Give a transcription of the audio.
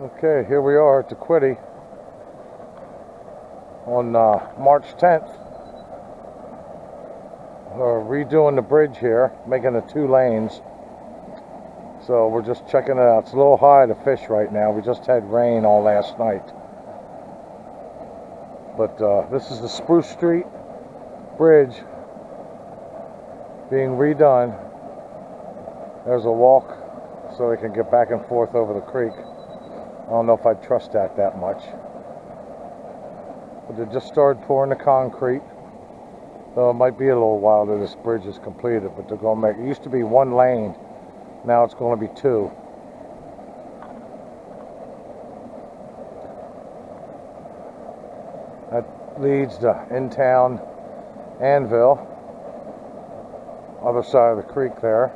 Okay, here we are at the Quiddy on March 10th. We're redoing the bridge here, making it 2 lanes. So we're just checking it out. It's a little high to fish right now. We just had rain all last night. But this is the Spruce Street Bridge being redone. There's a walk so they can get back and forth over the creek. I don't know if I trust that much. But they just started pouring the concrete. So it might be a little while till this bridge is completed, but they're going to make it. Used to be 1 lane, now it's going to be 2. That leads to in-town Anvil, other side of the creek there.